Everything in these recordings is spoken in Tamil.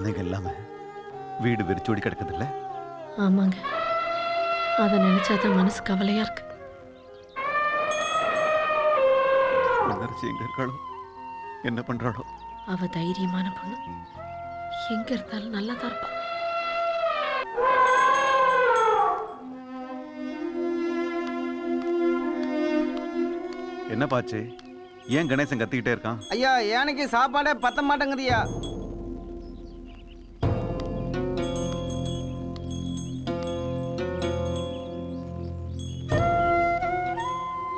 குழந்தைங்க இல்லாம வீடு வெறிச்சோடி கிடக்குது இல்ல? ஆமாங்க, அதை நினைச்சாதான் மனசு கவலையா இருக்கு. பொன்னரசி எங்க இருக்காளோ, என்ன பண்றாளோ? அவ தைரியமான பொண்ணு, எங்க இருந்தாலும் நல்லாதான் இருப்பா. என்ன பாச்சு? ஏன் கணேசன் கத்திக்கிட்டே இருக்கான்? ஐயா, எனக்கு சாப்பாடே பத்த மாட்டேங்குதுயா.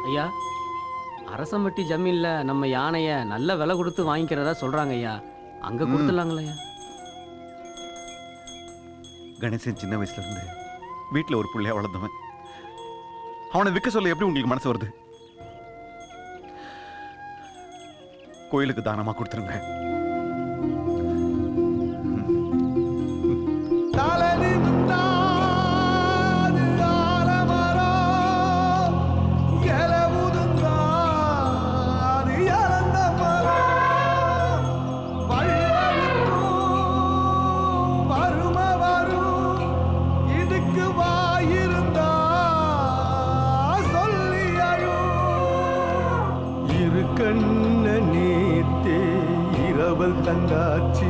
ஐயா, அரசம்பட்டி ஜமீன்ல நம்ம யானைய நல்ல விலை கொடுத்து வாங்கிக்கிறதா சொல்றாங்க ஐயா. அங்க கொடுத்துடலாங்களா? கணேசன் சின்ன வயசுல இருந்து வீட்டுல ஒரு புள்ளையா வளர்ந்தவன். அவனை விற்க சொல்ல எப்படி உங்களுக்கு மனசு வருது? கோயிலுக்கு தானமா கொடுத்துருங்க. தந்தாச்சி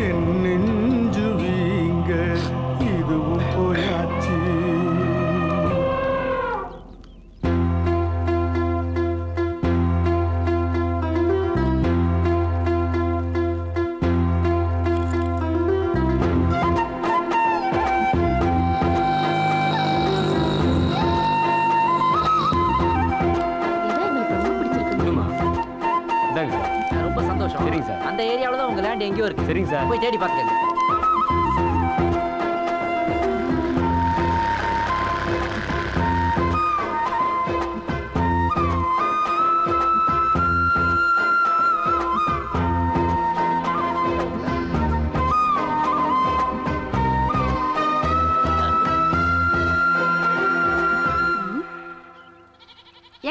என் நெஞ்சு வீங்க இதுவும் போயாச்சி. ரொம்ப சந்தோஷம். சரிங்க சார். அந்த ஏரியாவில் தான் உங்க லேண்ட் எங்கேயோ இருக்கு. சரிங்க சார், போய் தேடி பார்த்துக்கங்க.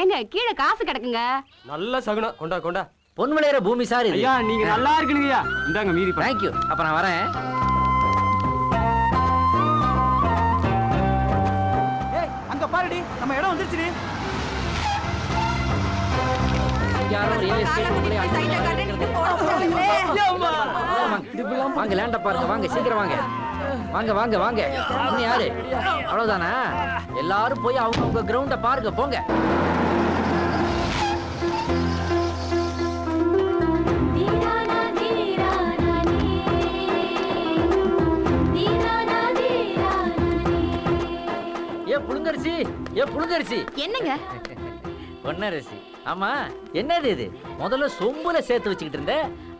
ஏங்க கீழே காசு கிடக்குங்க. நல்ல சகுனம். கொண்டா கொண்டா. பொன் விளையிற பூமி சார் இது. ஐயா, நீங்க நல்லா இருக்கீங்கய்யா. இந்தாங்க மீதி. Thank you. அப்ப நான் வரேன். ஏய், அங்க பாருடி, நம்ம இடம் வந்துருச்சுடி. யாரோ ரியல் எஸ்டேட் வாங்க, லேண்ட பாருங்க. வாங்க, சீக்கிரம் வாங்க. வாங்க வாங்க வாங்க. இன்னும் யாரு? அவ்வளவுதானா? எல்லாரும் போய் அவங்க உங்க கிரவுண்ட பாருங்க, போங்க. புழுங்கரிசி, புழுங்கரிசி. என்னங்க? பொன்னரசி. ஆமா, என்னது இது? முதல்ல சொம்புல சேர்த்து வச்சுக்கிட்டு இருந்த,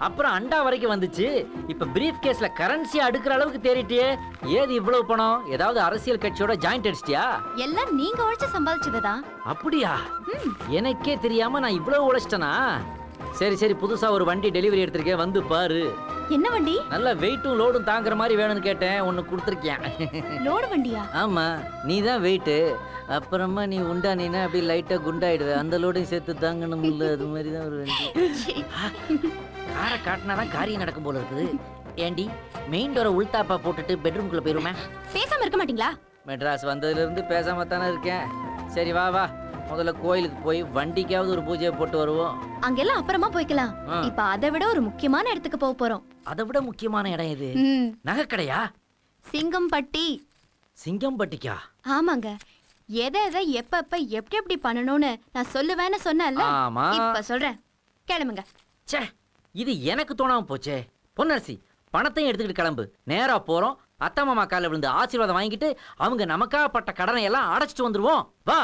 அப்புறம் அண்டா வரைக்கும் வந்துச்சு. இப்ப பிரீஃப் கேஸ்ல கரன்சி அடுக்கிற அளவுக்கு தேறிட்டியே. ஏது இவ்வளவு பணம்? ஏதாவது அரசியல் கட்சியோட ஜாயிண்ட் அடிச்சிட்டியா? எல்லாம் நீங்க உழைச்சு சம்பாதிச்சதுதான். அப்படியா? எனக்கே தெரியாம நான் இவ்வளவு உழைச்சிட்டனா? சரி சரி, புதுசா ஒரு வண்டி டெலிவரி எடுத்திருக்கேன், வந்து பாரு. என்ன வண்டி? நல்ல வெயிட்டும் லோடும் தாங்குற மாதிரி வேணும்னு கேட்டேன், ஒன்னு கொடுத்துருக்கேன். லோடு வண்டியா? ஆமா, நீ தான் வெயிட்டு. அப்புறமா நீ உண்டானீனா அப்படி லைட்டா குண்டாயிடுவ. அந்த லோடையும் சேர்த்து தாங்கணும் இல்ல? அது மாதிரி தான் ஒரு வண்டி. காரை காட்டினாதான் காரியம் நடக்கும் போல இருக்குது. ஏண்டி, மெயின் டோரை உள்தாப்பா போட்டுட்டு பெட்ரூம்குள்ள போயிருமே? பேசாம இருக்க மாட்டீங்களா? மெட்ராஸ் வந்ததுல இருந்து பேசாம தானே இருக்கேன். சரி வா வா, முதல்ல கோயிலுக்கு போய் வண்டிக்காவது ஒரு பூஜையை போட்டு வருவோம். அங்கெல்லாம் அப்புறமா போய்க்கலாம். இப்ப அதை விட ஒரு முக்கியமான இடத்துக்கு போக போறோம். அதை விட முக்கியமான இடம் இது? நகைக்கடையா? சிங்கம்பட்டி. சிங்கம்பட்டிக்கா? ஆமாங்க. எதை எதை எப்ப எப்ப எப்படி எப்படி பண்ணணும்னு நான் சொல்லுவேன்னு சொன்னேன்ல. ஆமா, இப்ப சொல்றேன், கிளம்புங்க. ச்சே, இது எனக்கு தோணாம போச்சே. பொன்னரசி, பணத்தையும் எடுத்துக்கிட்டு கிளம்பு. நேரா போறோம், அத்தை மாமா கால விழுந்து ஆசீர்வாதம் வாங்கிட்டு அவங்க நமக்காக பட்ட கடனை எல்லாம் அடைச்சிட்டு வந்துருவோம். வா.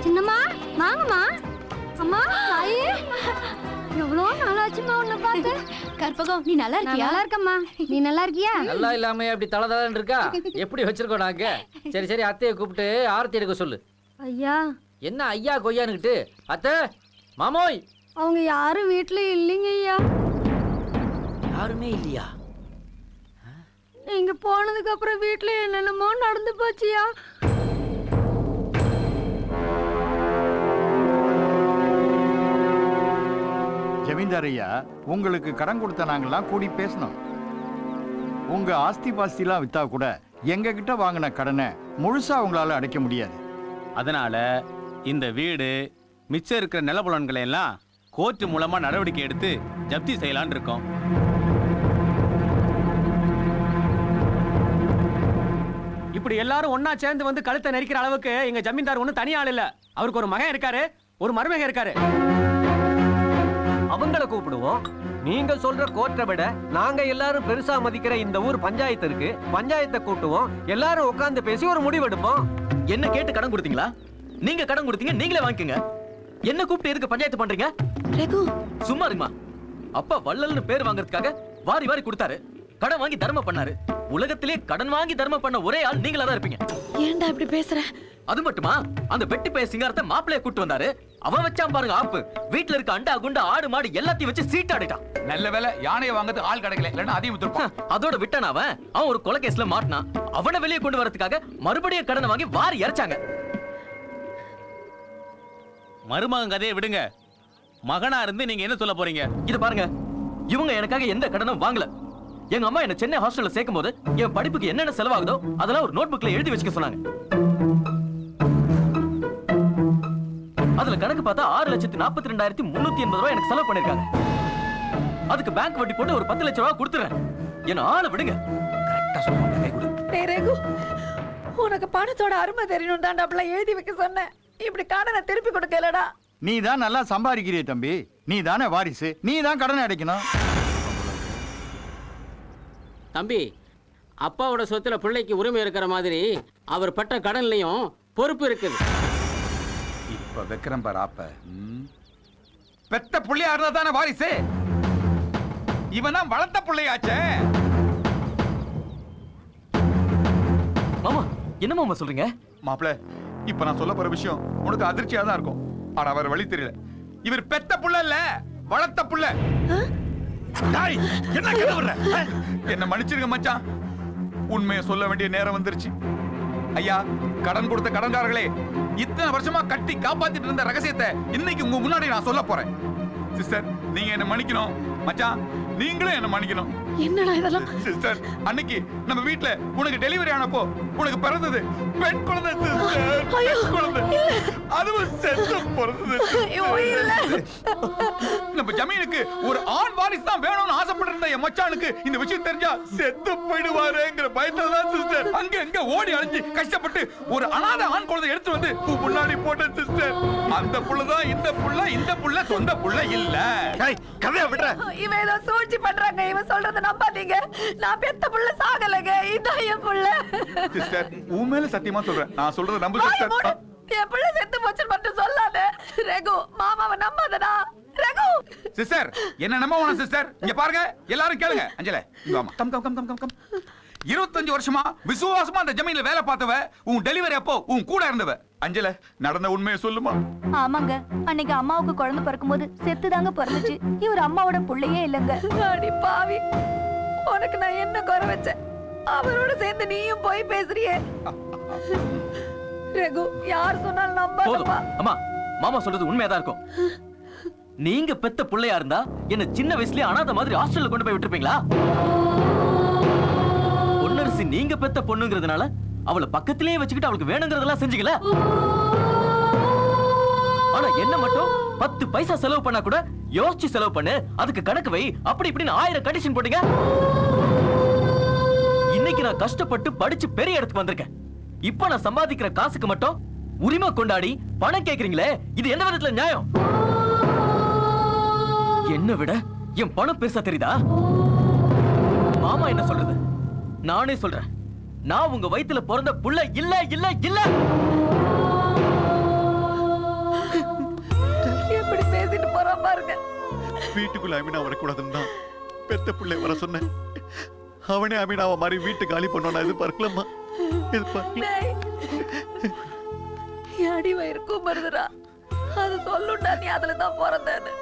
சின்னம்மா வாங்கம்மா. அம்மா ஐயே, எவ்வளோ நாளாச்சுமா உன்னை பார்த்து. கற்பகம், நீ நல்லா இருக்கியா? நல்லா இருக்கம்மா, நீ நல்லா இருக்கியா? நல்லா இல்லாம அப்படி தலை தலைன்னு இருக்கா? எப்படி வச்சிருக்கோம் நாங்க? சரி சரி, அத்தையை கூப்பிட்டு ஆரத்தி எடுக்க சொல்லு. ஐயா. என்ன ஐயா கொய்யானுக்கிட்டு? அத்தை, மாமோய் அவங்க யாரும் வீட்டுல இல்லைங்க ஐயா. யாருமே இல்லையா? நீங்க போனதுக்கு அப்புறம் வீட்டுல என்னென்னமோ நடந்து போச்சியா. ஜமீன்தார் ஐயா, உங்களுக்கு கடன் கொடுத்த நாங்கெல்லாம் கூடி பேசணும். உங்க ஆஸ்தி பாஸ்திலாம் வித்தா கூட எங்க கிட்ட வாங்கின கடனை முழுசா உங்களால அடைக்க முடியாது. அதனால இந்த வீடு மிச்சம் இருக்கிற நிலப்புலன்களை எல்லாம் கோர்ட் மூலமா நடவடிக்கை எடுத்து ஜப்தி செய்யலான்னு இருக்கோம். இப்படி எல்லாரும் ஒண்ணா சேர்ந்து வந்து கழுத்தை நெரிக்கிற அளவுக்கு எங்க ஜமீன்தார் ஒண்ணும் தனி ஆள் இல்ல. அவருக்கு ஒரு மகன் இருக்காரு, ஒரு மருமகன் இருக்காரு. அவங்கள கூப்பிடுவோம். நீங்க சொல்ற கோர்ட்டை விட நாங்க எல்லாரும் பெருசா மதிக்கிற இந்த ஊர் பஞ்சாயத்து இருக்கு. பஞ்சாயத்தை கூட்டுவோம், எல்லாரும் உட்கார்ந்து பேசி ஒரு முடிவெடுப்போம். என்ன கேட்டு கடன் கொடுத்தீங்களா? நீங்க கடன் கொடுத்தீங்க, நீங்களே வாங்கிக்கங்க. என்ன கூப்பிட்டு எதுக்கு பஞ்சாயத்து பண்றீங்க? ரகு, சும்மா இருமா. அப்பா வள்ளல்னு பேர் வாங்குறதுக்காக வாரி வாரி கொடுத்தாரு. கடன் வாங்கி தர்மம் பண்ணாரு. உலகத்திலே கடன் வாங்கி தர்மம் பண்ண ஒரே ஆள் நீங்களா தான் இருப்பீங்க. ஏன்டா இப்படி பேசுற? அது மட்டுமா, அந்த வெட்டி பைய சிங்காரத்தை மாப்பிளைய கூட்டு வந்தாரு. அவன் வச்சான் பாருங்க ஆப்பு. வீட்டுல இருக்க அண்டா குண்டா ஆடு மாடு எல்லாத்தையும் வச்சு சீட்டாடிட்டான். நல்ல வேலை யானையை வாங்குறது ஆள் கிடைக்கல, இல்லன்னா அதையும் வித்துருப்பான். அதோட விட்டான் அவன் ஒரு கொலை கேஸ்ல மாட்டினான். அவனை வெளியே கொண்டு வரதுக்காக மறுபடியும் கடனை வாங்கி வாரி இறைச்சாங்க. மருமகன் கதையை விடுங்க. மகனா இருந்து நீங்க என்ன சொல்ல போறீங்க? இது பாருங்க, இவங்க எனக்காக எந்த கடனும் வாங்கல. எங்க அம்மா என்ன சென்னை ஹாஸ்டல்ல சேர்க்கும் போது என் படிப்புக்கு என்னென்ன செலவாகுதோ அதெல்லாம் ஒரு நோட் புக்ல எழுதி வச்சுக்க சொன்னாங்க. அதுல கணக்கு பார்த்தா 6,42,380 ரூபாய் எனக்கு செலவு பண்ணிருக்காங்க. அதுக்கு பேங்க் வட்டி போட்டு ஒரு 10 லட்சம் ரூபாய் கொடுத்துறேன். என்ன ஆளை விடுங்க. கரெக்டா சொல்லுவாங்க. டேய் ரகு, உனக்கு பணத்தோட அருமை தெரியணும் தாண்டா அப்படிலாம் எழுதி வைக்க சொன்னேன். இப்படி கடனை திருப்பி கொடுக்கலடா. நீ தான் நல்லா சம்பாதிக்கிறிய தம்பி. நீ தானே வாரிசு, நீ தான் கடனை அடைக்கணும். தம்பி, அப்பாவோட சொத்துல பிள்ளைக்கு உரிமை இருக்கிற மாதிரி அவர் பட்ட கடன்லயும் பொறுப்பு இருக்குது. இப்ப வைக்கிறேன் பாரு ஆப்ப. பெத்த புள்ளையா இருந்தா தானே வாரிசு. இவன் தான் வளர்த்த புள்ளையாச்சே. மாமா, என்ன மாமா சொல்றீங்க? மாப்பிள, இப்ப நான் சொல்ல போற விஷயம் உனக்கு அதிர்ச்சியா தான் இருக்கும். ஆனா அவர் வழி தெரியல. இவர் பெத்த புள்ள இல்ல, வளர்த்த புள்ள. என்ன கேள்வி? என்ன மன்னிச்சிருங்க மச்சான், உண்மையை சொல்ல வேண்டிய நேரம் வந்துருச்சு. ஐயா, கடன் கொடுத்த கடன்காரர்களே, இத்தனை வருஷமா கட்டி காப்பாத்திட்டு இருந்த ரகசியத்தை இன்னைக்கு உங்க முன்னாடி நான் சொல்ல போறேன். சிஸ்டர், நீங்க என்ன மன்னிக்கணும். மச்சான், நீங்களும் என்ன மன்னிக்கணும். என்னடா இதெல்லாம்? சிஸ்டர், அன்னைக்கு நம்ம வீட்ல உனக்கு டெலிவரி ஆனப்போ உனக்கு பிறந்தது பெண் குழந்தை சிஸ்டர். பெண் குழந்தை. அதுவும் செத்து பிறந்தது. நம்ம ஜமீனுக்கு ஒரு ஆண் வாரிசு தான் வேணும்னு ஆசைப்பட்டு இருந்த என் மச்சானுக்கு இந்த விஷயம் தெரிஞ்சா செத்து போயிடுவாருங்கிற பயத்துல தான் சிஸ்டர் அங்க ஓடி அழிஞ்சு கஷ்டப்பட்டு ஒரு அனாதை ஆண் குழந்தை எடுத்து வந்து முன்னாடி போட்ட சிஸ்டர். அந்த புள்ளதான் இந்த புள்ள. இந்த புள்ள சொந்த புள்ள இல்ல. கதையை விடுற. இவன் ஏதோ சூழ்ச்சி பண்றாங்க. இவன் சொல்றத நம்பாதீங்க. நான் பெத்த புள்ள சாகலங்க. இதான் என் புள்ள. சிஸ்டர், உன் மேல சத்தியமா சொல்றேன். நான் சொல்றத நம்பு சிஸ்டர். என் புள்ள செத்து போச்சுன்னு மட்டும் சொல்லாத. ரகு, மாமாவை நம்பாதடா. ரகு. சிஸ்டர், என்ன நம்ப வேணாம் சிஸ்டர். இங்க பாருங்க, எல்லாரும் கேளுங்க. அஞ்சல, இங்க வாமா. Come come come come come come. 25 வருஷமா விசுவாசமா அந்த ஜமீன்ல வேலை பார்த்தவ, உன் டெலிவரி அப்போ உன் கூட இருந்தவ. அஞ்சல, நடந்த உண்மையை சொல்லுமா? ஆமாங்க, அன்னைக்கு அம்மாவுக்கு குழந்தை பிறக்கும்போது செத்துதாங்க பிறந்துச்சு. இவர் அம்மாவோட புள்ளையே இல்லைங்க. அடி பாவி, உனக்கு நான் என்ன குறை வச்சேன்? அவரோட சேர்ந்து நீயும் போய் பேசுறியே. ரகு, யார் சொன்னாலும் நம்பாதப்பா. அம்மா, மாமா சொல்றது உண்மையாதான் இருக்கும். நீங்க பெத்த பிள்ளையா இருந்தா என்ன சின்ன வயசுலயே அனாதை மாதிரி ஹாஸ்டல்ல கொண்டு போய் விட்டுருப்பீங்களா? பொன்னரசி நீங்க பெத்த பொண்ணுங்கிறதுனால அவளை பக்கத்திலேயே வச்சுக்கிட்டு அவளுக்கு வேணுங்கிறதெல்லாம் செஞ்சீங்களா? ஆனா என்ன மட்டும் 10 பைசா செலவு பண்ணா கூட யோசிச்சு செலவு பண்ணு, அதுக்கு கணக்கு வை, அப்படி இப்படின்னு 1000 கண்டிஷன் போட்டீங்க. இன்னைக்கு நான் கஷ்டப்பட்டு படிச்சு பெரிய இடத்துக்கு வந்திருக்கேன். இப்ப நான் சம்பாதிக்கிற காசுக்கு மட்டும் உரிமை கொண்டாடி பணம் கேக்குறீங்களே, இது என்ன விதத்துல நியாயம்? என்ன விட என் பணம் பெருசா தெரியுதா? மாமா என்ன சொல்றது? நானே சொல்றேன், நான் உங்க வயித்துல பிறந்த புள்ள இல்ல இல்ல இல்ல. எப்படி பேசிட்டு போறான் பாருங்க. வீட்டுக்குள்ள அமீனா வரக்கூடாதுன்னு தான் பெத்த பிள்ளை வர சொன்னேன். அவனே அமீனாவை மாதிரி வீட்டு காலி பண்ணோம்னா இது பார்க்கலாமா? இது பார்க்கல. அடி வயிறு குமருதுடா. அது சொல்லுண்டா நீ அதுல தான் பிறந்தேன்னு.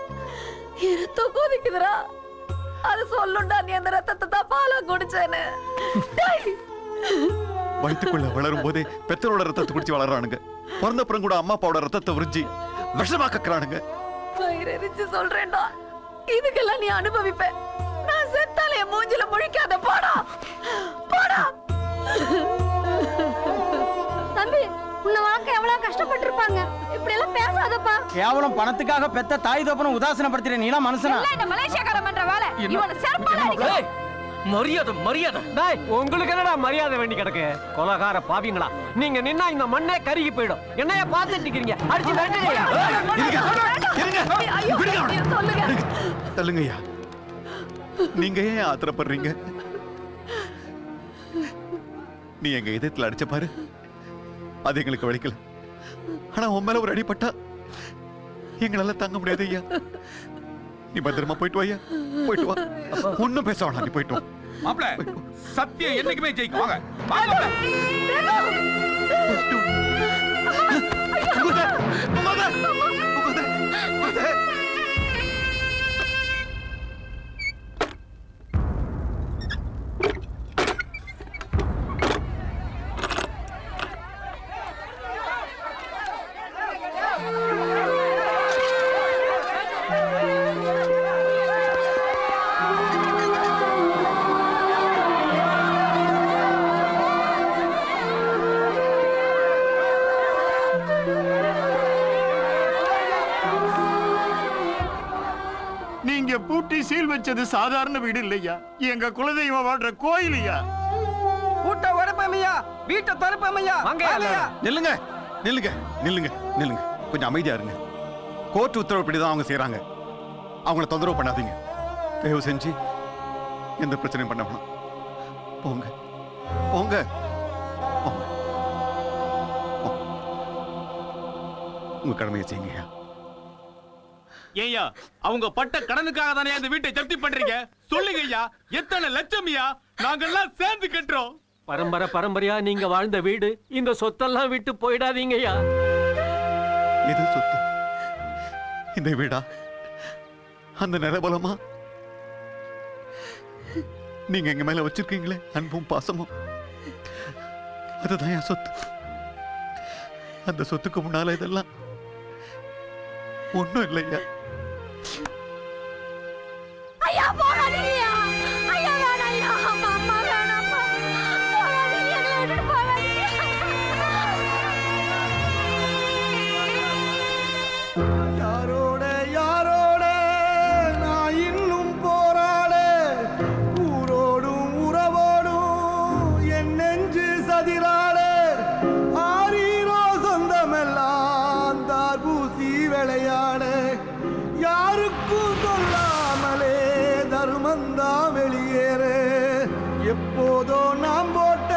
ரத்தம் கொதிக்குதுடா. அது சொல்லுண்டா நீ அந்த ரத்தத்தை தான் பாலா குடிச்சேன்னு. வயிற்றுக்குள்ள வளரும் போதே பெத்தரோட ரத்தத்தை குடிச்சு வளர்றானுங்க. பிறந்த அப்புறம் கூட அம்மா அப்பாவோட ரத்தத்தை உறிஞ்சி விஷமா கக்குறானுங்க. வயிறெரிச்சு சொல்றேன்டா, இதுக்கெல்லாம் நீ அனுபவிப்ப. நான் செத்தாலே என் மூஞ்சில முழிக்காத. போடா போடா. தம்பி, உன்னை வளர்க்க எவ்வளவு கஷ்டப்பட்டு இருப்பாங்க. இப்படி எல்லாம் பேசாதப்பா. கேவலம் பணத்துக்காக பெத்த தாய் தோப்பனும் உதாசனப்படுத்துற நீனா மனுஷனா? எல்லாம் இந்த மலேசியாக்காரன் பண்ற வேலை. இவனை செருப்பால அடிக்க. மரியாதை மரியாதை. டேய், உங்களுக்கு என்னடா மரியாதை வேண்டி கிடக்கு? கொலகார பாவிங்களா, நீங்க நின்னா இந்த மண்ணே கருகி போயிடும். என்னைய பார்த்துட்டு இருக்கீங்க? அடிச்சு வேண்டியா? சொல்லுங்க. தள்ளுங்கய்யா. நீங்க ஏன் ஆத்திரப்படுறீங்க? நீ எங்க இதயத்துல அடிச்ச பாரு, அது எங்களுக்கு வலிக்கல. ஆனா உன் மேல ஒரு அடிபட்டா எங்களால தாங்க முடியாது ஐயா. நீ பத்திரமா போயிட்டு வாயா. போயிட்டு வா. ஒண்ணும் பேச வேணாம், நீ போயிட்டு வா. மாப்ள, சத்தியம் என்னைக்குமே ஜெயிக்கும். வாங்க நீங்க பூட்டி சீல் வச்சது சாதாரண வீடு இல்லையா, எங்க குலதெய்வம் வாழ்ற கோயிலையா. கூட்ட உடப்பமையா, வீட்டை தரப்பமையா. நில்லுங்க நில்லுங்க நில்லுங்க நில்லுங்க. கொஞ்சம் அமைதியா இருங்க. கோர்ட் உத்தரவுப்படிதான் அவங்க செய்யறாங்க. அவங்கள தொந்தரவு பண்ணாதீங்க. தயவு செஞ்சு எந்த பிரச்சனையும் பண்ண வேணாம். போங்க போங்க போங்க. உங்க கடமையை செய்யுங்க. ஏய்யா, அவங்க பட்ட கடனுக்காக தானே அந்த வீட்டை ஜப்தி பண்றீங்க? சொல்லுங்க ஐயா, எத்தனை லட்சம்யா நாங்கெல்லாம் சேர்ந்து கட்டுறோம். பரம்பரை பரம்பரையா நீங்க வாழ்ந்த வீடு, இந்த சொத்தெல்லாம் விட்டு போயிடாதீங்கய்யா. எது சொத்து? இந்த வீடா? அந்த நிலபலமா நீங்க எங்க மேல வச்சிருக்கீங்களே அன்பும் பாசமும், அதுதான் என் சொத்து. அந்த சொத்துக்கு முன்னால இதெல்லாம் ஒண்ணும் இல்லையா. ஐயா போகாதீங்கய்யா. ஐயா வேணாம்யா. அம்மா அம்மா வேணாம்மா. போகாதீங்க, எங்களை விட்டுட்டு போகாதீங்க. யாரோட யாரோட நான் இன்னும் போராட, ஊரோடும் உறவோடும் என் நெஞ்சு சதிராட, ஆரீரோ சொந்தமெல்லாம் தார் பூசி விளையாட, யாருக்கும் சொல்லாமலே தர்மந்தா வெளியேற, எப்போதோ நாம் போட்ட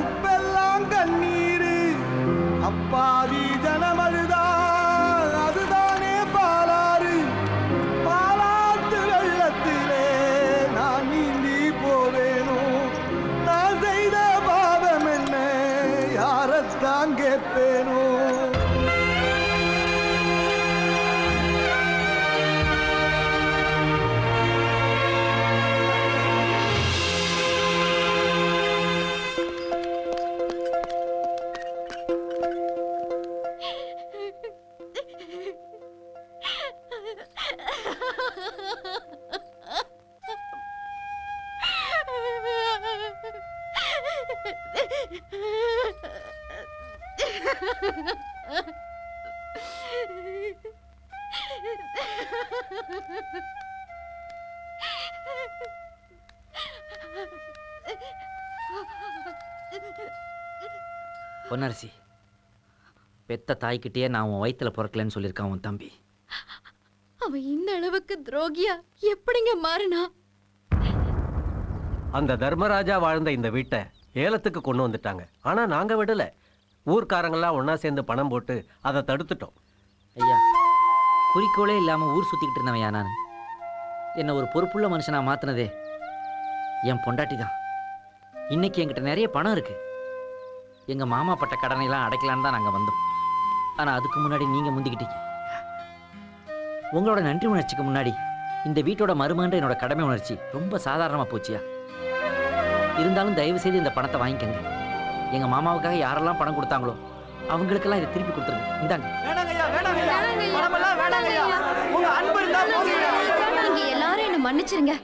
உப்பெல்லாம் கண்ணீரு, அப்பாவி ஜனமழுதா அதுதானே பாலாறு, பாலாத்து வெள்ளத்திலே நான் நீந்தி போவேனோ, நான் செய்த பாவம் என்ன யாரத்தான் கேட்பேனோ. பொன்னரசி, பெத்த தாய்கிட்டயே நான் உன் வயித்துல பிறக்கலன்னு சொல்லியிருக்கான் உன் தம்பி. அவன் இந்த அளவுக்கு துரோகியா எப்படிங்க மாறினா? அந்த தர்மராஜா வாழ்ந்த இந்த வீட்டை ஏலத்துக்கு கொண்டு வந்துட்டாங்க. ஆனா நாங்க விடல. ஊர்க்காரங்கெல்லாம் ஒண்ணா சேர்ந்து பணம் போட்டு அதை தடுத்துட்டோம். ஐயா, குறிக்கோளே இல்லாம ஊர் சுத்திக்கிட்டு இருந்தவையா நான். என்ன ஒரு பொறுப்புள்ள மனுஷனா மாத்தினதே என் பொண்டாட்டி தான். இன்னைக்கு என்கிட்ட நிறைய பணம் இருக்கு. எங்க மாமா பட்ட கடனை எல்லாம் அடைக்கலான்னு தான் நாங்க வந்தோம். ஆனா அதுக்கு முன்னாடி நீங்க முந்திக்கிட்டீங்க. உங்களோட நன்றி உணர்ச்சிக்கு முன்னாடி இந்த வீட்டோட மருமகன்ற என்னோட கடமை உணர்ச்சி ரொம்ப சாதாரணமா போச்சியா. இருந்தாலும் தயவு செய்து இந்த பணத்தை வாங்கிக்கங்க. எங்க மாமாவுக்காக யாரெல்லாம் பணம் கொடுத்தாங்களோ அவங்களுக்கெல்லாம் இதை திருப்பி கொடுத்துருங்க. இந்தாங்க. நீங்க எல்லாரும் என்ன மன்னிச்சிருங்க.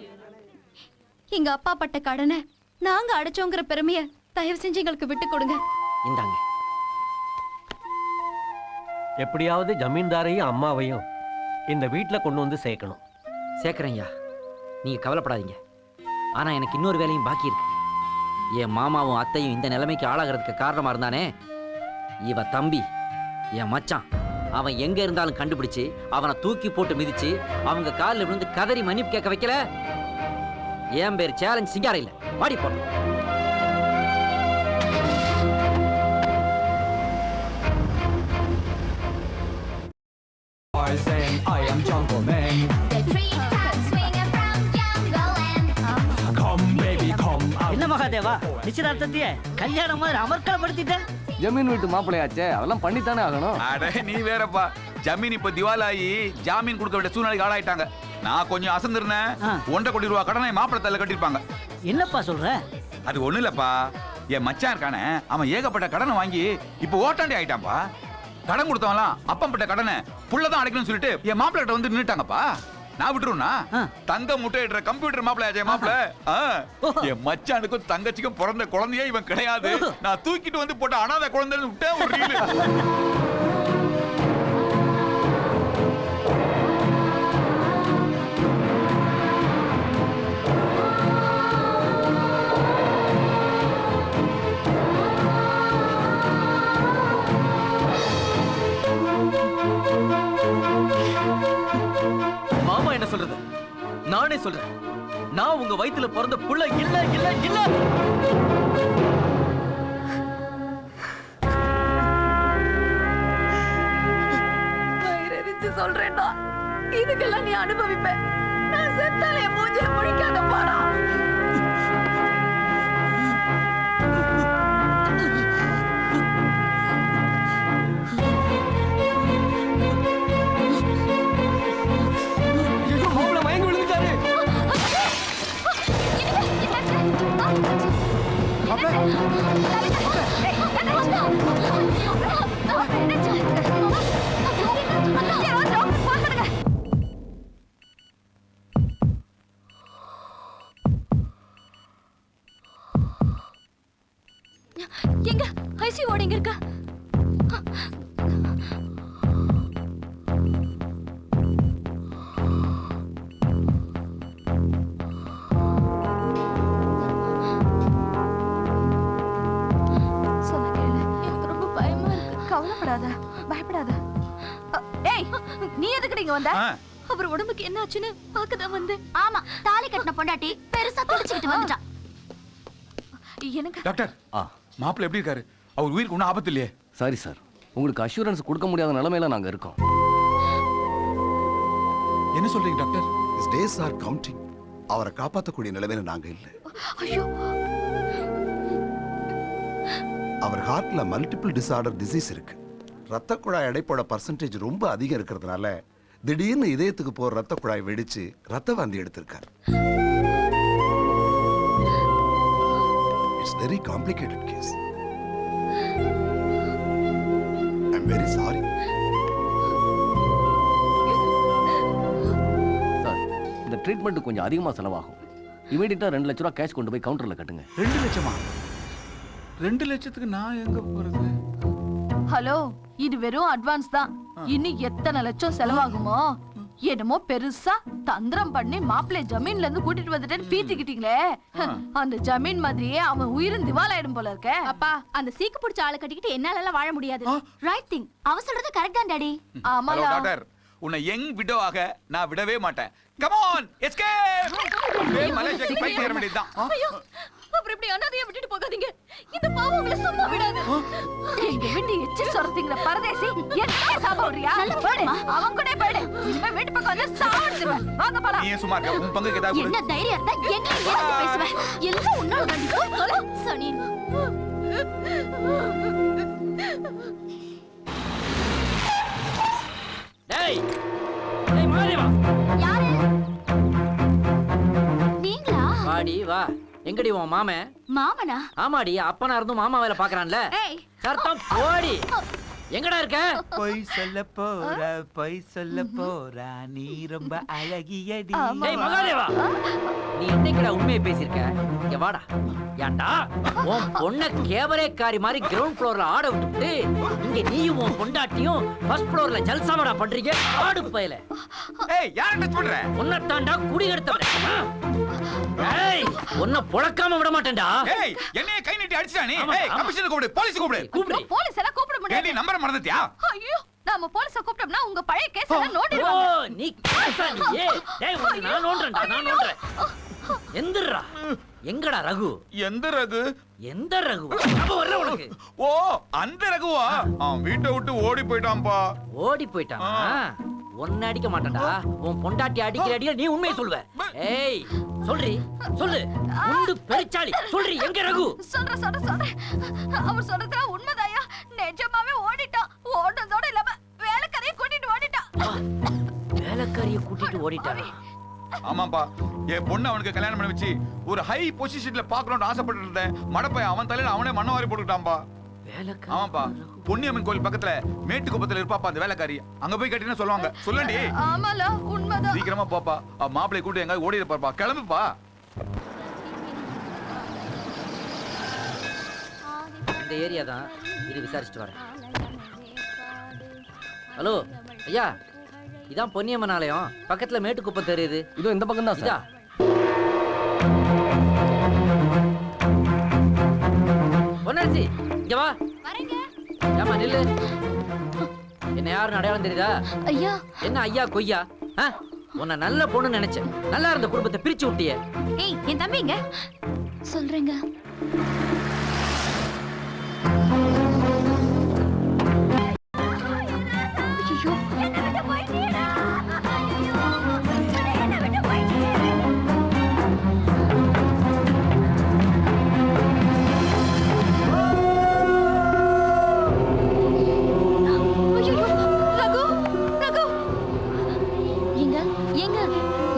எங்க அப்பா பட்ட கடனை நாங்க அடைச்சோங்கிற பெருமையை தயவு செஞ்சு எங்களுக்கு விட்டு கொடுங்க. இந்தாங்க. எப்படியாவது ஜமீன்தாரையும் அம்மாவையும் இந்த வீட்டுல கொண்டு வந்து சேர்க்கணும். சேர்க்கிறேன்யா, நீங்க கவலைப்படாதீங்க. ஆனா எனக்கு இன்னொரு வேலையும் பாக்கி இருக்கு. என் மாமாவும் அத்தையும் இந்த நிலைமைக்கு ஆளாகிறதுக்கு காரணமா இருந்தானே இவ தம்பி, என் மச்சான், அவன் எங்க இருந்தாலும் கண்டுபிடிச்சு அவனை தூக்கி போட்டு மிதிச்சு அவங்க காலில் விழுந்து கதறி மன்னிப்பு கேட்க வைக்கல. என் பேர் சேலஞ்ச் சிங்காரம் இல்ல, பாடி போட்டோம். I am Jungle Man. Come baby come out. என்ன மகாதேவா, நிச்சயதார்த்தத்தையே கல்யாணம் மாதிரி அமர்க்கலப்படுத்திட்ட. ஜமீன் வீட்டு மாப்பிள்ளையாச்சே, அதெல்லாம் பண்ணித்தானே ஆகணும். அட நீ வேறப்பா, ஜமீன் இப்ப திவாலாயி ஜாமீன் கொடுக்க வேண்டிய சூழ்நிலைக்கு ஆளாயிட்டாங்க. நான் கொஞ்சம் அசந்திருந்தேன், 1.5 கோடி ரூபா கடனை மாப்பிள்ளை தள்ள கட்டிருப்பாங்க. என்னப்பா சொல்ற? அது ஒண்ணு இல்லப்பா, என் மச்சான் இருக்கானே அவன் ஏகப்பட்ட கடனை வாங்கி இப்ப ஓட்டாண்டி ஆயிட்டான்பா. கடன் கொடுத்தவன்லாம் அப்பம்பட்ட கடனை புள்ளதான் அடைக்கணும்னு சொல்லிட்டு என் மாப்பிள்ளை கிட்ட வந்து நின்னுட்டாங்கப்பா. நான் விட்டுருவா தங்க முட்டையிடுற கம்ப்யூட்டர் மாப்பிள்ளையாச்சே மாப்பிள்ள. என் மச்சானுக்கும் தங்கச்சிக்கும் பிறந்த குழந்தையே இவன் கிடையாது. நான் தூக்கிட்டு வந்து போட்ட அனாதை குழந்தைன்னு விட்டேன் ஒரு ரீலு. மாமா என்ன சொல்றது? நானே சொல்றேன், நான் உங்க வயித்துல பிறந்த புள்ள இல்ல இல்ல இல்ல. வயிறெரிச்சு சொல்றேன்டா, இதுக்கெல்லாம் நீ அனுபவிப்ப. நான் செத்தாலே என் மூஞ்சில முழிக்காத பாடா. எங்க ஐசி ஓடிங்க இருக்கா? சொன்ன கேளு, எனக்கு ரொம்ப பயமா இருக்கு. கவலைப்படாத, பயப்படாத. ஏய், நீ எதுக்கு இங்க வந்த? அவர் உடம்புக்கு என்ன ஆச்சுன்னு பார்க்கதான் வந்தேன். ஆமா, தாலி கட்டின பொண்டாட்டி பெருசா துடிச்சிட்டு வந்துட்டா. எனக்கு டாக்டர், மாப்பிள்ளை எப்படி இருக்காரு? அவர் உயிருக்கு ஒன்றும் ஆபத்து இல்லையே? சாரி சார், உங்களுக்கு அஷூரன்ஸ் கொடுக்க முடியாத நிலைமையில நாங்க இருக்கோம். என்ன சொல்றீங்க doctor? His days are counting. அவரை காப்பாற்றக்கூடிய நிலைமையில நாங்க இல்ல. ஐயோ, அவர் ஹார்ட்ல மல்டிபிள் டிசார்டர் டிசீஸ் இருக்கு. ரத்த குழாய் அடைப்போட பர்சன்டேஜ் ரொம்ப அதிகம் இருக்கிறதுனால திடீர்னு இதயத்துக்கு போற ரத்த குழாய் வெடிச்சு ரத்த வாந்தி எடுத்திருக்காரு. It's very complicated case. I'm very sorry. Sir, இந்த ட்ரீட்மெண்ட் கொஞ்சம் அதிகமா செலவாகும். இமீடியட்டா 2 லட்சம் ரூபாய் கேஷ் கொண்டு போய் கவுண்டர்ல கட்டுங்க. 2 லட்சமா? 2 லட்சத்துக்கு நான் எங்க போறது? ஹலோ, இது வெறும் அட்வான்ஸ் தான். இன்னும் எத்தனை லட்சம் செலவாகுமோ? என்னமோ பெருசா தந்திரம் பண்ணி மாப்பிள்ளை ஜமீன்ல இருந்து கூட்டிட்டு வந்துட்டேன்னு பீத்திக்கிட்டீங்களே, அந்த ஜமீன் மாதிரியே அவன் உயிரும் திவாலாயிடும் போல இருக்க. அப்பா, அந்த சீக்கு பிடிச்ச ஆளை கட்டிக்கிட்டு என்னால எல்லாம் வாழ முடியாது. ரைட் திங், அவ சொல்றது கரெக்ட் தான் டாடி. ஹலோ டாக்டர், உன்னை யங் விடோ ஆக நான் விடவே மாட்டேன். Come on, escape! மலேசியாக்கு போய் சேர வேண்டியதுதான். ஐயோ, அப்புறம் இப்படி அனாதையா விட்டுட்டு போகாதீங்க. இந்த பாவம் உங்களை சும்மா விடாது. எங்க வீட்டு எச்சி சொரத்திங்கிற பரதேசி என்ன சாப்பிடுறியா? போடு, அவன் கூட போடு. இனிமே வீட்டு பக்கம் வந்து சாப்பிடுவேன். வாங்க போலாம். நீ சும்மா இருக்க, உன் பங்குக்கு ஏதாவது என்ன தைரியம் இருந்தா என்ன ஏதாவது பேசுவேன்? எல்லாம் உன்னால தான். போய் தொலை சனி. ஏய் ஏய் மகாதேவா யாரு நீங்களா? வாடி வா. எங்கடி உன் மாமன்? மாமனா? ஆமாடி, அப்பனா இருந்தும் மாமா வேலை பாக்குறான்ல. ஏய் சர்த்தம் போடி. எங்கடா இருக்க? பொய் சொல்ல போறா நீ ரொம்ப அழகியடி. ஏய் மகாதேவா, நீ என்னைக்குடா உண்மையை பேசியிருக்க? இங்க வாடா. ஏன்டா உன் பொண்ண கேவரேக்காரி மாதிரி கிரவுண்ட் ஃப்ளோர்ல ஆட விட்டுட்டு இங்க நீயும் உன் பொண்டாட்டியும் ஃபர்ஸ்ட் ஃப்ளோர்ல ஜல்சாவடா பண்றீங்க? ஆடு பயல. ஏய் யாரை டச் பண்ற? உன்னை தாண்டா குடி எடுத்தவன். ஏய் உன்னை பொளக்காம விட மாட்டேன்டா. ஏய் என்னைய கை நீட்டி அடிச்சானே. ஏய் கமிஷனர் கூப்பிடு, போலீஸ் கூப்பிடு. கூப்பிடு. போலீஸ் எல்லாம் கூப்பிட முடியாது. ஏண்டி நம்பர் மறந்துட்டியா? ஐயோ நாம போலீஸ கூப்பிட்டோம்னா உங்க பழைய கேஸ் எல்லாம் ஓ நோண்டிடுவாங்க. நீ கேஸா நீ? டேய் உன்னை நான் நோண்டறேன்டா, நான் நோண்டறேன். எந்திரா. எங்கடா ரகு? எந்த ரகு? எந்த ரகு? அப்ப வரல உனக்கு. ஓ அந்த ரகுவா? அவன் வீட்டை விட்டு ஓடி போயிட்டான்பா. ஓடி போயிட்டானா? உன்னை அடிக்க மாட்டேன்டா. உன் பொண்டாட்டி அடிக்கிற அடியில நீ உண்மையை சொல்லுவ. ஏய் சொல்றி சொல்லு. உண்டு பெருச்சாளி சொல்றி. எங்க ரகு? சொல்றேன். அவர் சொல்றதுல உண்மைதாயா. நிஜமாவே ஓடிட்டான். ஓடுறதோட இல்லாம வேலைக்காரியை கூட்டிட்டு ஓடிட்டான். வேலைக்காரியை கூட்டிட்டு ஓடிட்டானா? ஆமாப்பா, என் பொண்ணு அவனுக்கு கல்யாணம் பண்ணி வச்சு ஒரு ஹை பொசிஷன்ல பாக்கணும்னு ஆசைப்பட்டு இருந்தேன். மடப்பை அவன் தலையில அவனே மண்ண வாரி போட்டுட்டான்பா. வேலைக்காரி? ஆமாப்பா, பொன்னியம்மன் கோயில் பக்கத்துல மேட்டுக்குப்பத்துல இருப்பாப்பா அந்த வேலைக்காரி. அங்க போய் கட்டினா சொல்லுவாங்க. சொல்லண்டி. ஆமால உண்மைதான். சீக்கிரமா போப்பா. மாப்பிளை கூட்டி எங்க ஓடிட பாருப்பா. கிளம்புப்பா. இந்த ஏரியா தான். இது விசாரிச்சுட்டு வரேன். ஹலோ ஐயா, இதான் பொன்னியம்மன் ஆலயம். பக்கத்துல மேட்டுக்குப்பம் தெரியுது. இதோ இந்த பக்கம் தான் இதா. சார். பொன்னரசி இங்க வா. வரேங்க. ஏமா நில்லு. என்ன யாருன்னு அடையாளம் தெரியுதா? ஐயா. என்ன ஐயா கொய்யா? உன்னை நல்ல பொண்ணு நினைச்சேன். நல்லா இருந்த குடும்பத்தை பிரிச்சு விட்டியே. ஏய் என் தம்பிங்க. சொல்றேங்க. ஐயோ என்ன விட்டு போயிட்டீடா. ஐயோ என்ன விட்டு போயிட்டீடா. ஐயோ ரகு ரகு. எங்க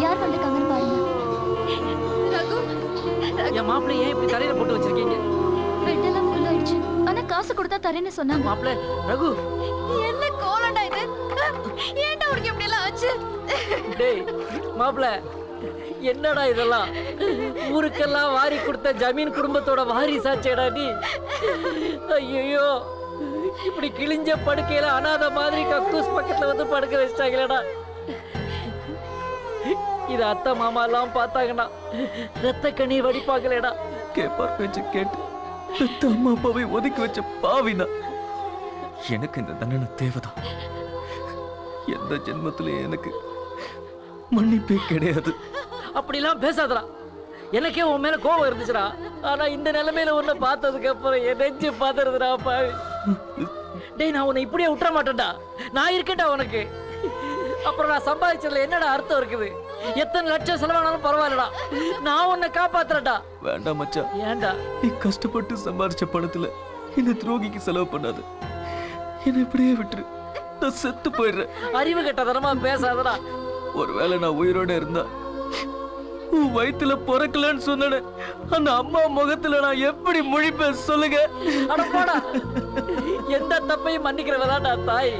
யார் வந்திருக்காங்கன்னு பாருங்க. ரகு என் மாப்பிள்ளை ஏன் இப்படி தலையில போட்டு வச்சிருக்கீங்க? பெட் எல்லாம் ஃபுல் ஆயிடுச்சு. ஆனா காசு கொடுத்தா தரேன்னு சொன்னாங்க. மாப்பிள்ளை ரகு. என்ன கோலண்டா இது? ஏன்டா உனக்கு இப்படி எல்லாம் ஆச்சு? டேய் மாப்பிள்ளை, என்னடா இதெல்லாம்? ஊருக்கெல்லாம் வாரி கொடுத்த ஜமீன் குடும்பத்தோட வாரிசாச்சேடா நீ. ஐயோ இப்படி கிழிஞ்ச படுக்கையில அனாதை மாதிரி கக்கூஸ் பக்கத்துல வந்து படுக்க வச்சிட்டாங்களேடா. இது அத்தை மாமா எல்லாம் பார்த்தாங்கண்ணா ரத்த கண்ணீர் வடிப்பாங்களேடா. கேப்பார் பேச்சு கேட்டு பெத்த அம்மா அப்பாவை ஒதுக்கி வச்ச பாவினா எனக்கு இந்த தண்டனை தேவைதான். எந்த ஜென்மத்திலே எனக்கு மன்னிப்பே கிடையாது. அப்படிலாம் பேசாதடா. எனக்கே உன் மேல கோபம் இருந்துச்சுடா. ஆனா இந்த நிலைமையில உன்னை பார்த்ததுக்கு அப்புறம் என் நெஞ்சு பாத்துறதுடா பாவி. டேய் நான் உன்னை இப்படியே விட்டுற மாட்டேன்டா. நான் இருக்கேன்டா உனக்கு. அப்புறம் நான் சம்பாதிச்சதுல என்னடா அர்த்தம் இருக்குது? எத்தனை லட்சம் செலவானாலும் பரவாயில்லடா. நான் உன்னை காப்பாத்துறேன்டா. வேண்டாம் மச்சான். ஏன்டா? நீ கஷ்டப்பட்டு சம்பாரிச்ச பணத்துல இந்த துரோகிக்கு செலவு பண்ணாது. என்னை இப்படியே விட்டுரு. நான் செத்து போயிடுறேன். அறிவு கெட்டதனமா பேசாதடா. ஒருவேளை நான் உயிரோட இருந்தா உன் வயித்துல பிறக்கலன்னு சொன்ன அந்த அம்மா முகத்துல நான் எப்படி முழிப்பேன் சொல்லுங்க? அடப்பாடா, எந்த தப்பையும் மன்னிக்கிறவதாடா தாய்.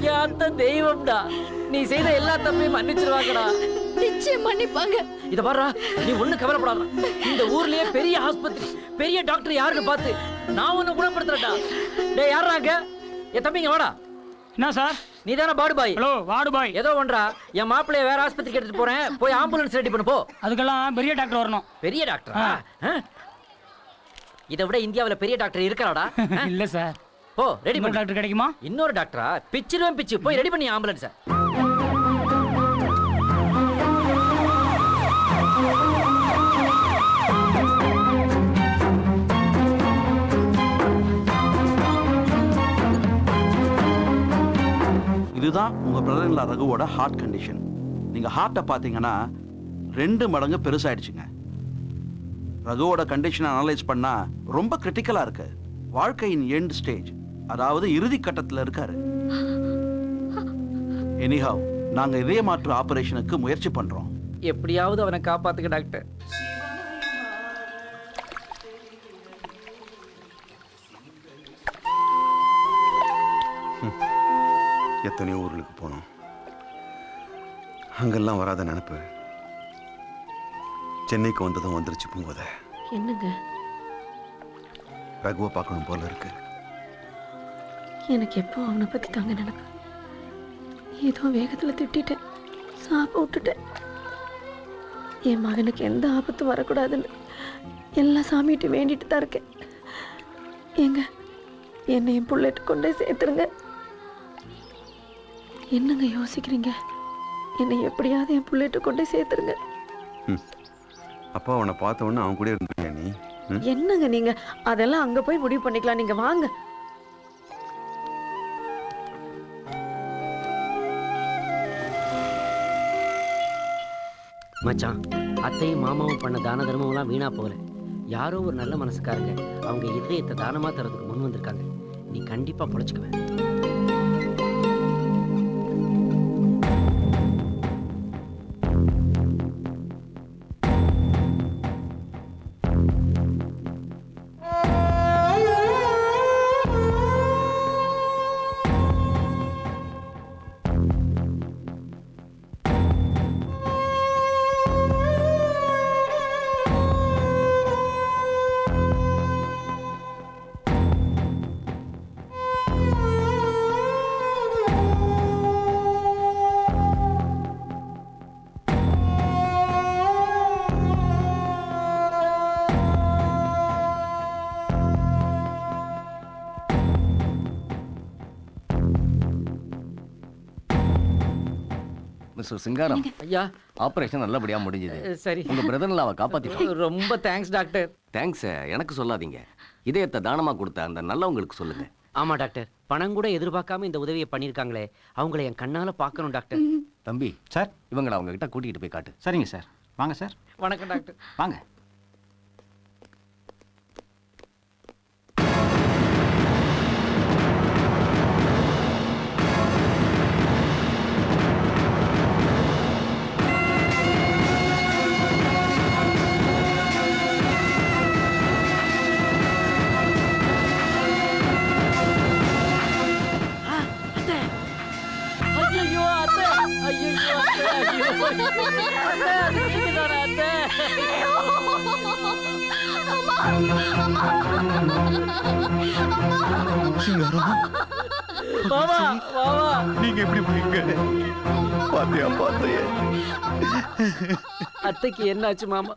என் அத்தை தெய்வம்டா. நீ செய்த எல்லா தப்பையும் மன்னிச்சிருவாங்கடா. நிச்சயம் மன்னிப்பாங்க. இத பாருடா, நீ ஒண்ணு கவலைப்படாத. இந்த ஊர்லயே பெரிய ஆஸ்பத்திரி பெரிய டாக்டர் யாருன்னு பார்த்து நான் உன்னை குணப்படுத்துறேன்டா. டேய் யாராங்க? என் தம்பிங்க வாடா. என்ன சார்? நீ தானே பாடு பாய்? Hello ward boy. ஏதோ ஒன்றா, என் மாப்பிள்ளைய வேற ஆஸ்பத்திரிக்கு எடுத்துட்டு போறேன். போய் ஆம்புலன்ஸ் ரெடி பண்ணு போ. அதுக்கெல்லாம் பெரிய டாக்டர் வரணும். பெரிய டாக்டரா? இதை விட இந்தியாவுல பெரிய டாக்டர் இருக்காடா? இல்ல சார். போ ரெடி பண்ணு. டாக்டர் கிடைக்குமா? இன்னொரு டாக்டரா? பிச்சிருவேன் பிச்சு. போய் ரெடி பண்ணி ஆம்புலன்ஸ். இதுதான் உங்க பிரதர் ரகுவோட ஹார்ட் கண்டிஷன். நீங்க ஹார்ட்டை பார்த்தீங்கன்னா 2 மடங்கு பெருசாயிடுச்சுங்க. ரகுவோட கண்டிஷனை அனலைஸ் பண்ணா ரொம்ப கிரிட்டிக்கலா இருக்கு. வாழ்க்கையின் எண்ட் ஸ்டேஜ், அதாவது இறுதி கட்டத்துல இருக்காரு. எனிஹாவ் நாங்க இதய மாற்று ஆபரேஷனுக்கு முயற்சி பண்றோம். எப்படியாவது அவனை காப்பாத்துக்க டாக்டர். எத்தனையோ ஊர்களுக்கு போனோம், அங்கெல்லாம் வராத நினைப்பு சென்னைக்கு வந்ததும் வந்துருச்சு பூங்கோத. என்னங்க? ரகுவை பார்க்கணும் போல இருக்கு. எனக்கு எப்போ அவனை பத்தி தாங்க நினைப்பு. ஏதோ வேகத்துல திட்டிட்டேன், சாப்ப விட்டுட்டேன். என் மகனுக்கு எந்த ஆபத்தும் வரக்கூடாதுன்னு எல்லா சாமிகிட்ட வேண்டிட்டு தான் இருக்கேன். ஏங்க, என்னை என் புள்ளட்டு கொண்டே சேர்த்துருங்க. என்னங்க யோசிக்கிறீங்க? என்னை எப்படியாவது என் புள்ளட்டு கொண்டே சேர்த்துருங்க. அப்பா அவனை பார்த்த உடனே அவன் கூட இருந்திருக்கியா நீ? என்னங்க நீங்க? அதெல்லாம் அங்க போய் முடிவு பண்ணிக்கலாம். நீங்க வாங்க. மச்சான், அத்தையும் மாமாவும் பண்ண தான தர்மம்லாம் வீணா போகல. யாரோ ஒரு நல்ல மனசுக்காரங்க அவங்க இதயத்தை தானமா தரதுக்கு முன் வந்திருக்காங்க. நீ கண்டிப்பா பொழைச்சுக்குவேன். மிஸ்டர் சிங்காரம், ஐயா, ஆபரேஷன் நல்லபடியா முடிஞ்சது. சரி. உங்க பிரதர்ல அவ காப்பாத்திட்டோம். ரொம்ப தேங்க்ஸ் டாக்டர். தேங்க்ஸ் எனக்கு சொல்லாதீங்க, இதயத்தை தானமா கொடுத்த அந்த நல்லவங்களுக்கு சொல்லுங்க. ஆமா டாக்டர், பணம் கூட எதிர்பார்க்காம இந்த உதவியை பண்ணிருக்காங்களே, அவங்கள என் கண்ணால பார்க்கணும் டாக்டர். தம்பி சார், இவங்களை அவங்க கிட்ட கூட்டிகிட்டு போய் காட்டு. சரிங்க சார். வாங்க சார். வணக்கம் டாக்டர். வாங்க. நீங்க எப்படி போறீங்க? பாத்தியா பாத்தியா அத்தைக்கு என்னாச்சு மாமா?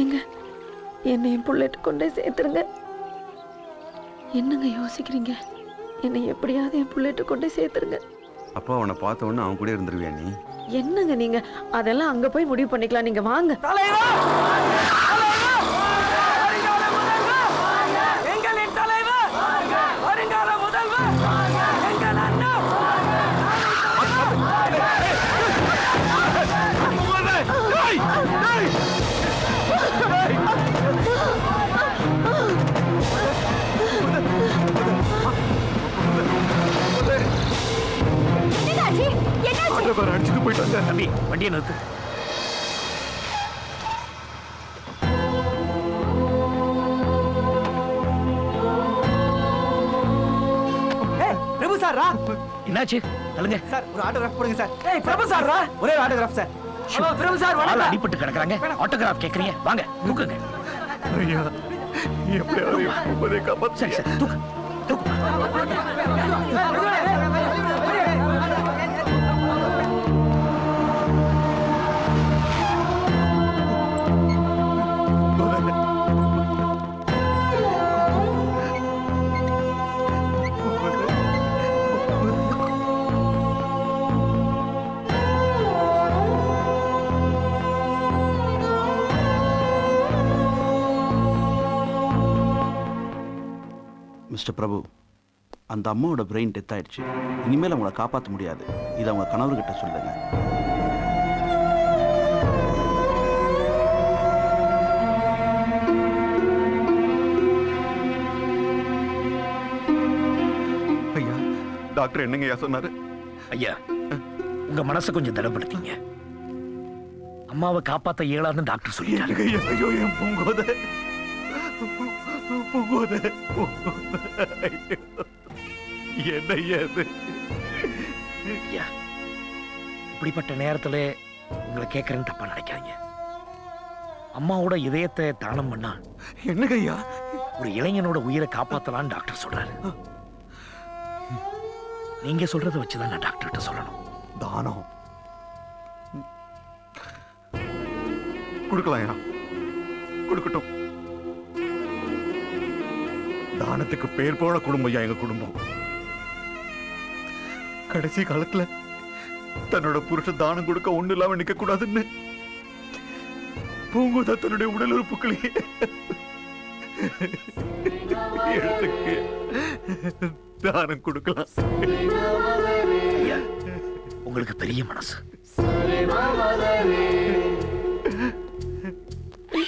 ஏங்க, என்னை என் புள்ளட்டு கொண்டே சேர்த்துருங்க. என்னங்க யோசிக்கிறீங்க? என்னை எப்படியாவது என் புள்ளட்டு கொண்டே சேர்த்துருங்க. அப்பா அவனை பார்த்த உடனே அவன் கூட இருந்துருவியா நீ? என்னங்க நீங்க? அதெல்லாம் அங்க போய் முடிவு பண்ணிக்கலாம். நீங்க வாங்க. எங்களின் தலைவர், வருங்கால முதல்வர், எங்கள் அண்ணா. அடிச்சுட்டு போயிட்டாங்க. தம்பி, வண்டியை நிறுத்து. பிரபு சாரா? என்னாச்சு? சொல்லுங்க சார், ஒரு ஆட்டோகிராஃப் போடுங்க சார். ஏய் பிரபு சாரா? ஒரே ஆட்டோகிராஃப் சார். பிரபு சார் ஆள் வணக்கம். அடிபட்டு கிடக்குறாங்க, ஆட்டோகிராஃப் கேக்குறீங்க? வாங்க தூக்குங்க. ஐயா, எப்படியாவது காப்பாத்து. சரி சரி, தூக்கு தூக்கு. மிஸ்டர் பிரபு, அந்த அம்மாவோட பிரெயின் டெத் ஆயிடுச்சு. இனிமேல் அவங்கள காப்பாற்ற முடியாது. இதை அவங்க கணவர்கிட்ட சொல்லுங்க. டாக்டர் என்னங்கய்யா சொன்னாரு? ஐயா, உங்க மனசை கொஞ்சம் திடப்படுத்தீங்க. அம்மாவை காப்பாத்த இயலாதுன்னு டாக்டர் சொல்லிட்டாரு. ஐயோ, என் பூங்கோத என்னையா இது? ஐயா, இப்படிப்பட்ட நேரத்துல உங்களை கேட்கறேன்னு தப்பா நினைக்காதீங்க. அம்மாவோட இதயத்தை தானம் பண்ணா என்னங்க ஐயா ஒரு இளைஞனோட உயிரை காப்பாத்தலாம்னு டாக்டர் சொல்றாரு. நீங்க சொல்றதை வச்சுதான் நான் டாக்டர்கிட்ட சொல்லணும். தானம் கொடுக்கலாம்யா, கொடுக்கட்டும். தானத்துக்கு பேர் போன குடும்பம் ஐயா எங்க குடும்பம். கடைசி காலத்துல தன்னோட புருஷன் தானம் கொடுக்க ஒண்ணு இல்லாம நிக்க கூடாதுன்னு பூங்கோதா தன்னுடைய உடல் உறுப்புகளையே எடுத்துக்கு தானம் கொடுக்கலாம். ஐயா, உங்களுக்கு பெரிய மனசு.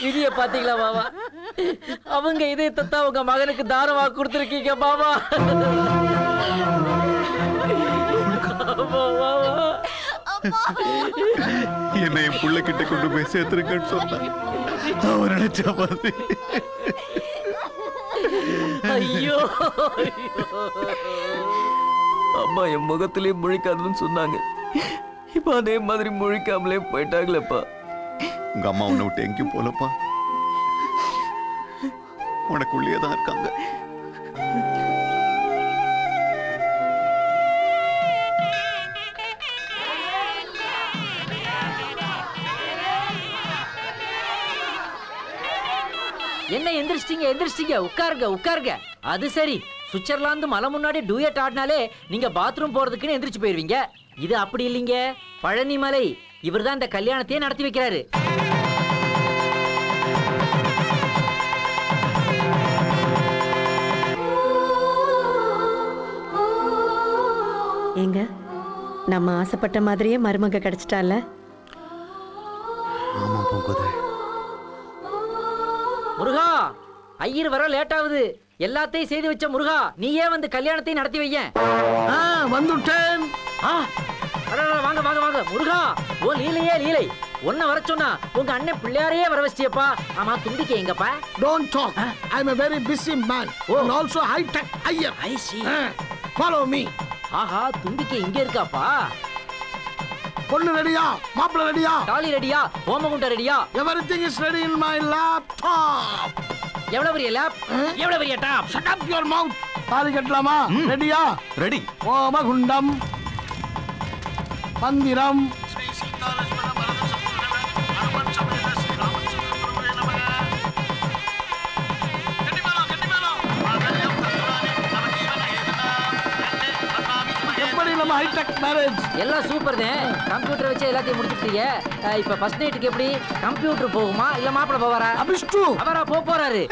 விதிய பாத்தீங்களா மாமா? அவங்க இதயத்தை தான் உங்க மகனுக்கு தானமா கொடுத்துருக்கீங்க மாமா. என்னை என் புள்ள கிட்ட கொண்டு போய் சேர்த்திருக்கன்னு சொன்னா அவர் நினைச்ச மாதிரி. ஐயோ, அம்மா என் முகத்திலே முழிக்காதுன்னு சொன்னாங்க. இப்ப அதே மாதிரி முழிக்காமலே போயிட்டாங்களேப்பா. உங்க அம்மா உன்னை விட்டு எங்கேயும் போலப்பா, உனக்குள்ளேயே தான் இருக்காங்க. என்ன எந்திரிச்சிட்டீங்க? உட்காருங்க உட்காருங்க. அது சரி, சுவிட்சர்லாந்து மலை முன்னாடி டூயட் ஆடினாலே நீங்க பாத்ரூம் போறதுக்குன்னு எந்திரிச்சு போயிருவீங்க. இது அப்படி இல்லைங்க, பழனி மலை. இவர்தான் இந்த கல்யாணத்தையே நடத்தி வைக்கிறாரு. ஏங்க, நம்ம ஆசைப்பட்ட மாதிரியே மருமக கிடைச்சிட்டால? ஆமா பூங்கோதை. முருகா, ஐயர் வர லேட் ஆகுது. எல்லாத்தையும் செய்து வச்ச முருகா, நீயே வந்து கல்யாணத்தை நடத்தி வையேன். வந்துட்டேன். வாங்க வாங்க வாங்க முருகா. ஓ லீலையே லீலை. ஒன்ன வர சொன்னா உங்க அண்ணன் பிள்ளையாரையே வர வச்சியப்பா. ஆமா, தும்பிக்கை எங்கப்பா? Don't talk. I'm a very busy man. And also high tech Iyer. I see. Follow me. ஆஹா, தும்பிக்கை இங்க இருக்காப்பா. பொண்ணு ரெடியா? மாப்பிள்ளை ரெடியா? தாலி ரெடியா? ஹோமகுண்ட ரெடியா? Everything is ready in my laptop. எவ்வளவு பெரிய லேப்? எவ்வளவு பெரிய top? Shut up your mouth. தாலி கட்டலாமா? ரெடியா? ரெடி. ஹோமகுண்டம், மந்திரம், எப்படி நம்ம ஹைடெக் மேரேஜ்? எல்லாம் சூப்பர் தான். கம்ப்யூட்டர் வச்சு எல்லாத்தையும் முடிச்சிட்டீங்க. இப்ப ஃபர்ஸ்ட் நைட்டுக்கு எப்படி? கம்ப்யூட்டர் போகுமா இல்ல மாப்பிள்ளை போவாரா? அபிஷ்டு அவரா போறாரு.